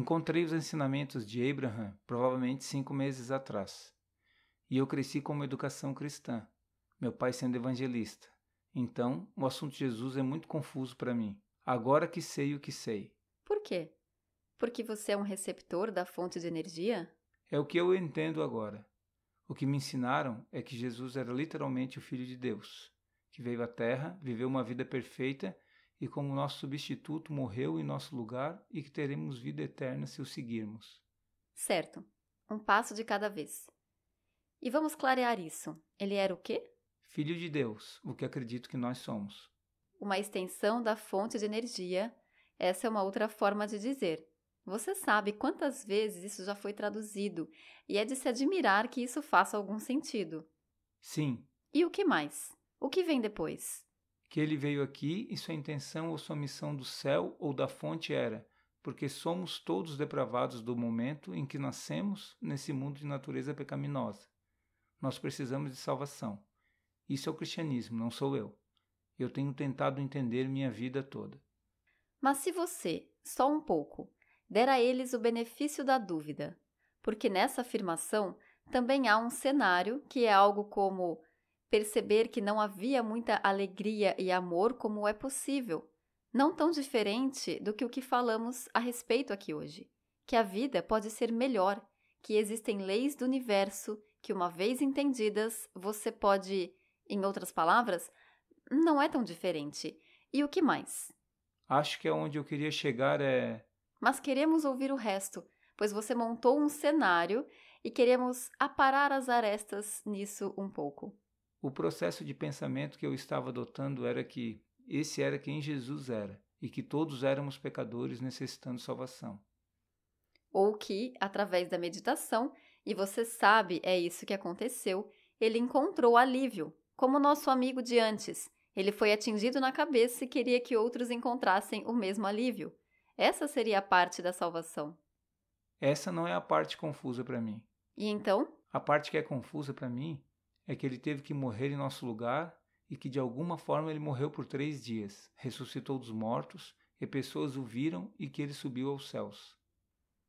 Encontrei os ensinamentos de Abraham provavelmente 5 meses atrás. E eu cresci com uma educação cristã, meu pai sendo evangelista. Então, o assunto de Jesus é muito confuso para mim. Agora que sei o que sei. Por quê? Porque você é um receptor da fonte de energia? É o que eu entendo agora. O que me ensinaram é que Jesus era literalmente o Filho de Deus, que veio à Terra, viveu uma vida perfeita e como nosso substituto morreu em nosso lugar e que teremos vida eterna se o seguirmos. Certo. Um passo de cada vez. E vamos clarear isso. Ele era o quê? Filho de Deus, o que acredito que nós somos. Uma extensão da fonte de energia. Essa é uma outra forma de dizer. Você sabe quantas vezes isso já foi traduzido e é de se admirar que isso faça algum sentido. Sim, E o que mais? O que vem depois? que ele veio aqui e sua intenção ou sua missão do céu ou da fonte era, porque somos todos depravados do momento em que nascemos nesse mundo de natureza pecaminosa. Nós precisamos de salvação. Isso é o cristianismo, não sou eu. Eu tenho tentado entender minha vida toda. Mas se você, só um pouco, der a eles o benefício da dúvida, porque nessa afirmação também há um cenário que é algo como perceber que não havia muita alegria e amor como é possível, não tão diferente do que o que falamos a respeito aqui hoje, que a vida pode ser melhor, que existem leis do universo que, uma vez entendidas, você pode, em outras palavras, não é tão diferente. E o que mais? Acho que aonde eu queria chegar é... Mas queremos ouvir o resto, pois você montou um cenário e queremos aparar as arestas nisso um pouco. O processo de pensamento que eu estava adotando era que esse era quem Jesus era e que todos éramos pecadores necessitando salvação. Ou que, através da meditação, e você sabe é isso que aconteceu, ele encontrou alívio, como nosso amigo de antes. Ele foi atingido na cabeça e queria que outros encontrassem o mesmo alívio. Essa seria a parte da salvação. Essa não é a parte confusa para mim. E então? A parte que é confusa para mim é que ele teve que morrer em nosso lugar e que de alguma forma ele morreu por 3 dias, ressuscitou dos mortos e pessoas o viram e que ele subiu aos céus.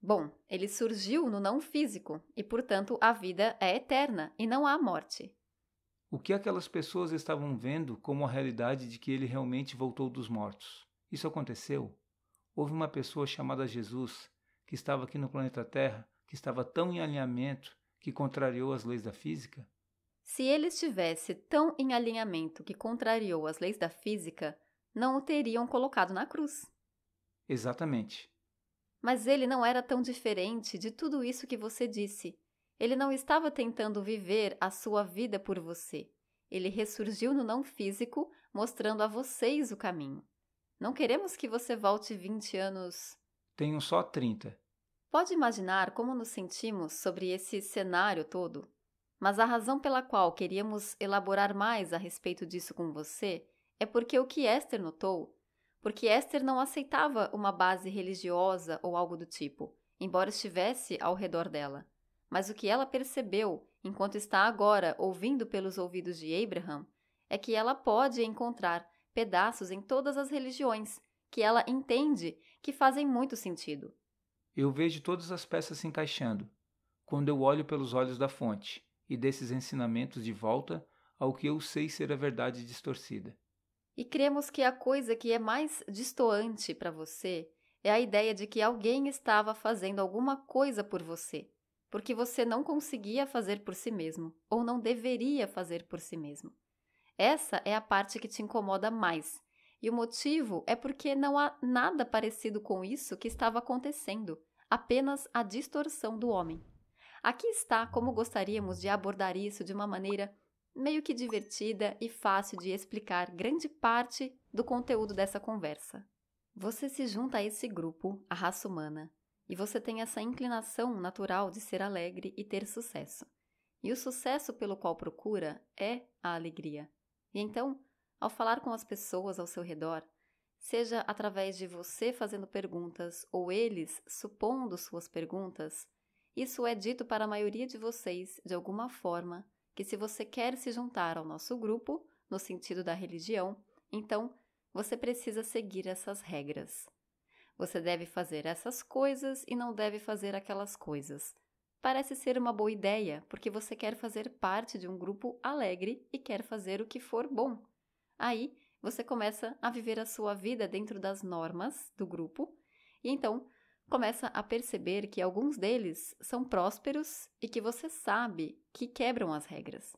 Bom, ele surgiu no não físico e, portanto, a vida é eterna e não há morte. O que aquelas pessoas estavam vendo como a realidade de que ele realmente voltou dos mortos? Isso aconteceu? Houve uma pessoa chamada Jesus que estava aqui no planeta Terra, que estava tão em alinhamento que contrariou as leis da física? Se ele estivesse tão em alinhamento que contrariou as leis da física, não o teriam colocado na cruz. Exatamente. Mas ele não era tão diferente de tudo isso que você disse. Ele não estava tentando viver a sua vida por você. Ele ressurgiu no não físico, mostrando a vocês o caminho. Não queremos que você volte 20 anos... Tenho só 30. Pode imaginar como nos sentimos sobre esse cenário todo? Mas a razão pela qual queríamos elaborar mais a respeito disso com você é porque o que Esther notou, porque Esther não aceitava uma base religiosa ou algo do tipo, embora estivesse ao redor dela. Mas o que ela percebeu, enquanto está agora ouvindo pelos ouvidos de Abraham, é que ela pode encontrar pedaços em todas as religiões, que ela entende que fazem muito sentido. Eu vejo todas as peças se encaixando, quando eu olho pelos olhos da fonte e desses ensinamentos de volta ao que eu sei ser a verdade distorcida. E cremos que a coisa que é mais destoante para você é a ideia de que alguém estava fazendo alguma coisa por você, porque você não conseguia fazer por si mesmo, ou não deveria fazer por si mesmo. Essa é a parte que te incomoda mais, e o motivo é porque não há nada parecido com isso que estava acontecendo, apenas a distorção do homem. Aqui está como gostaríamos de abordar isso de uma maneira meio que divertida e fácil de explicar grande parte do conteúdo dessa conversa. Você se junta a esse grupo, a raça humana, e você tem essa inclinação natural de ser alegre e ter sucesso. E o sucesso pelo qual procura é a alegria. E então, ao falar com as pessoas ao seu redor, seja através de você fazendo perguntas ou eles supondo suas perguntas, isso é dito para a maioria de vocês de alguma forma que se você quer se juntar ao nosso grupo, no sentido da religião, então você precisa seguir essas regras. Você deve fazer essas coisas e não deve fazer aquelas coisas. Parece ser uma boa ideia, porque você quer fazer parte de um grupo alegre e quer fazer o que for bom. Aí, você começa a viver a sua vida dentro das normas do grupo e então começa a perceber que alguns deles são prósperos e que você sabe que quebram as regras.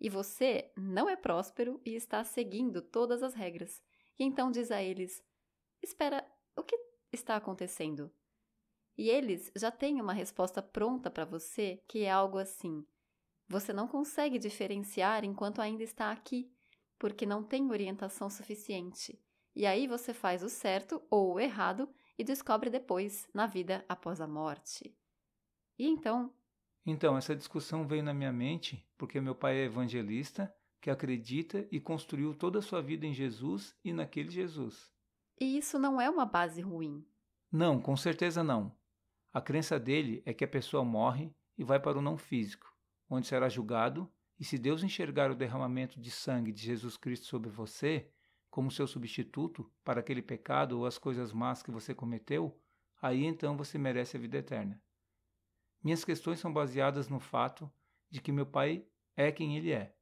E você não é próspero e está seguindo todas as regras. E então diz a eles: espera, o que está acontecendo? E eles já têm uma resposta pronta para você, que é algo assim: você não consegue diferenciar enquanto ainda está aqui, porque não tem orientação suficiente. E aí você faz o certo ou o errado e descobre depois, na vida após a morte. E então, Então, essa discussão veio na minha mente porque meu pai é evangelista, que acredita e construiu toda a sua vida em Jesus e naquele Jesus. e isso não é uma base ruim. Não, com certeza não. A crença dele é que a pessoa morre e vai para o não físico, onde será julgado, e se Deus enxergar o derramamento de sangue de Jesus Cristo sobre você, como seu substituto para aquele pecado ou as coisas más que você cometeu, aí então você merece a vida eterna. Minhas questões são baseadas no fato de que meu pai é quem ele é,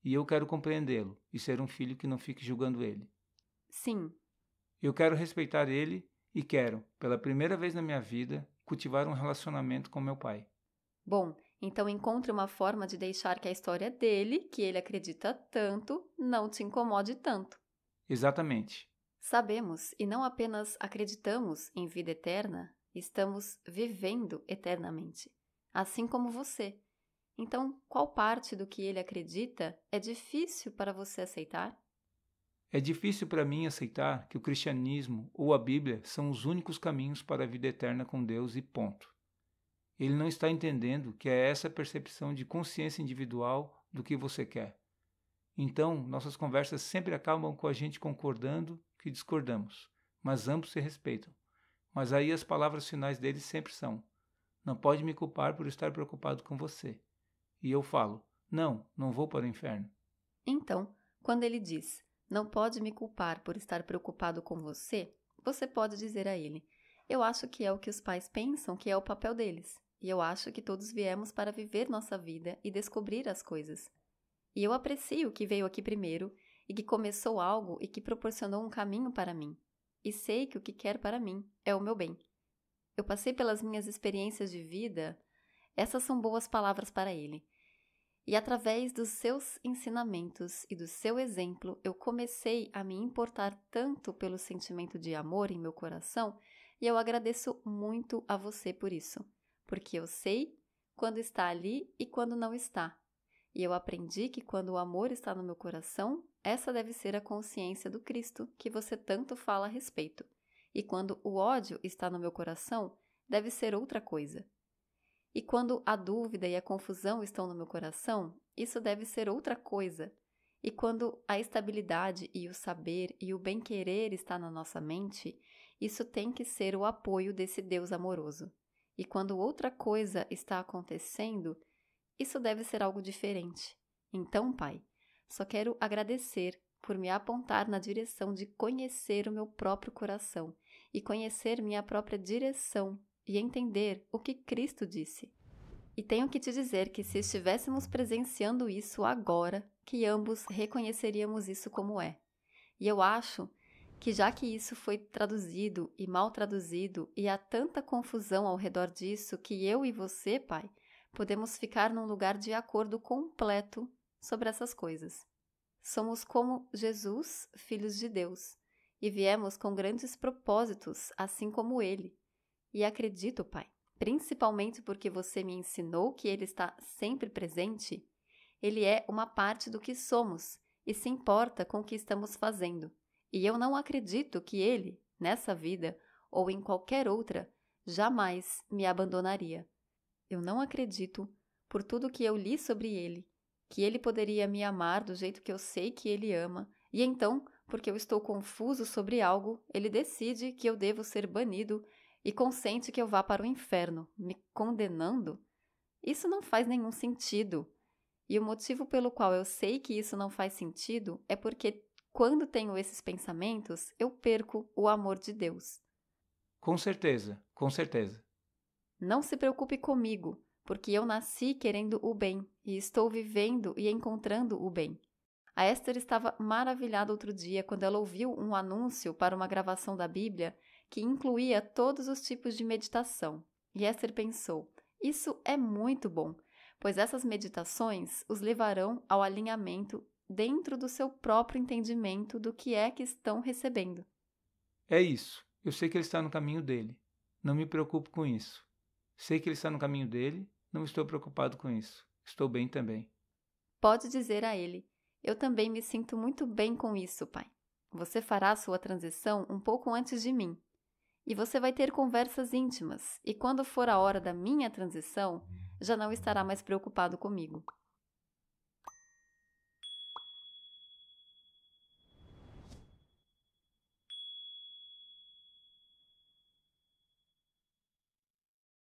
e eu quero compreendê-lo e ser um filho que não fique julgando ele. Sim, Eu quero respeitar ele e quero, pela primeira vez na minha vida, cultivar um relacionamento com meu pai. bom, então encontre uma forma de deixar que a história dele, que ele acredita tanto, não te incomode tanto. Exatamente. Sabemos e não apenas acreditamos em vida eterna, estamos vivendo eternamente, assim como você. Então, qual parte do que ele acredita é difícil para você aceitar? É difícil para mim aceitar que o cristianismo ou a Bíblia são os únicos caminhos para a vida eterna com Deus e ponto. Ele não está entendendo que é essa percepção de consciência individual do que você quer. Então, nossas conversas sempre acabam com a gente concordando que discordamos, mas ambos se respeitam. Mas aí as palavras finais dele sempre são: não pode me culpar por estar preocupado com você. E eu falo: não, não vou para o inferno. Então, quando ele diz, não pode me culpar por estar preocupado com você, você pode dizer a ele, eu acho que é o que os pais pensam que é o papel deles, e eu acho que todos viemos para viver nossa vida e descobrir as coisas. E eu aprecio que veio aqui primeiro e que começou algo e que proporcionou um caminho para mim. E sei que o que quer para mim é o meu bem. Eu passei pelas minhas experiências de vida, essas são boas palavras para ele. E através dos seus ensinamentos e do seu exemplo, eu comecei a me importar tanto pelo sentimento de amor em meu coração e eu agradeço muito a você por isso, porque eu sei quando está ali e quando não está. E eu aprendi que quando o amor está no meu coração, essa deve ser a consciência do Cristo que você tanto fala a respeito. E quando o ódio está no meu coração, deve ser outra coisa. E quando a dúvida e a confusão estão no meu coração, isso deve ser outra coisa. E quando a estabilidade e o saber e o bem-querer está na nossa mente, isso tem que ser o apoio desse Deus amoroso. E quando outra coisa está acontecendo, isso deve ser algo diferente. Então, Pai, só quero agradecer por me apontar na direção de conhecer o meu próprio coração e conhecer minha própria direção e entender o que Cristo disse. E tenho que te dizer que se estivéssemos presenciando isso agora, que ambos reconheceríamos isso como é. E eu acho que já que isso foi traduzido e mal traduzido e há tanta confusão ao redor disso que eu e você, Pai, podemos ficar num lugar de acordo completo sobre essas coisas. Somos como Jesus, filhos de Deus, e viemos com grandes propósitos, assim como Ele. E acredito, Pai, principalmente porque você me ensinou que Ele está sempre presente, Ele é uma parte do que somos e se importa com o que estamos fazendo. E eu não acredito que Ele, nessa vida ou em qualquer outra, jamais me abandonaria. Eu não acredito, por tudo que eu li sobre ele, que ele poderia me amar do jeito que eu sei que ele ama, e então, porque eu estou confuso sobre algo, ele decide que eu devo ser banido e consente que eu vá para o inferno, me condenando? Isso não faz nenhum sentido. E o motivo pelo qual eu sei que isso não faz sentido é porque, quando tenho esses pensamentos, eu perco o amor de Deus. Com certeza, com certeza. Não se preocupe comigo, porque eu nasci querendo o bem e estou vivendo e encontrando o bem. A Esther estava maravilhada outro dia quando ela ouviu um anúncio para uma gravação da Bíblia que incluía todos os tipos de meditação. E Esther pensou, isso é muito bom, pois essas meditações os levarão ao alinhamento dentro do seu próprio entendimento do que é que estão recebendo. É isso. Eu sei que ele está no caminho dele. Não me preocupo com isso. Sei que ele está no caminho dele, não estou preocupado com isso. Estou bem também. Pode dizer a ele, eu também me sinto muito bem com isso, pai. Você fará sua transição um pouco antes de mim. E você vai ter conversas íntimas, e quando for a hora da minha transição, já não estará mais preocupado comigo.